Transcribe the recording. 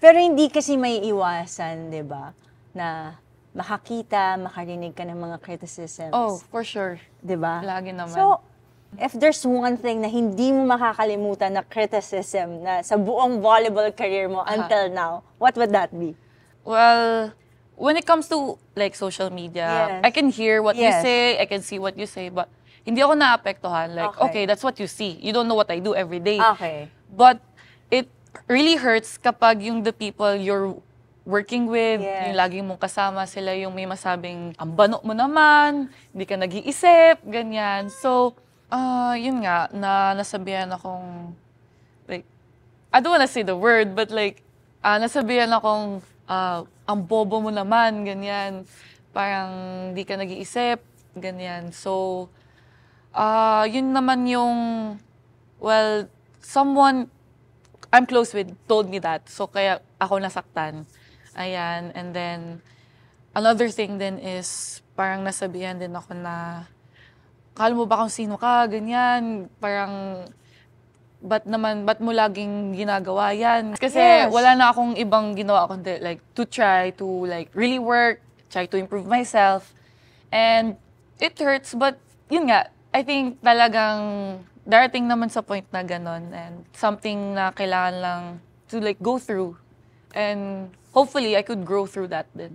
Pero hindi kasi may iwasan, di ba? Na makakita, makarinig ka ng mga criticisms. Oh, for sure. Di ba? Lagi naman. So, if there's one thing na hindi mo makakalimutan na criticism na sa buong volleyball career mo until now, what would that be? Well, when it comes to like social media, Yes. I can hear what you Yes. say, I can see what you say, but hindi ako naapektuhan. Like, okay, that's what you see. You don't know what I do every day. Okay. But it really hurts kapag yung the people you're working with, Yes. yung laging mong kasama, sila yung may masabing, ang bano mo naman, hindi ka nag-iisip, ganyan. So, yun nga, na nasabihan akong, like, I don't wanna say the word, but like, nasabihan akong, ang bobo mo naman, ganyan. Parang hindi ka nag-iisip, ganyan. So, yun naman yung, well, someone I'm close with told me that. So, kaya ako nasaktan. Ayan. And then, another thing din is, parang nasabihan din ako na, kala mo ba kung sino ka, ganyan. Parang, ba't mo laging ginagawa yan? Kasi Yes. wala na akong ibang ginawa kundi like to try to like really work, try to improve myself. And it hurts, but yun nga, I think talagang darating naman sa point na ganon and something na kailangan lang to like go through. And hopefully I could grow through that din.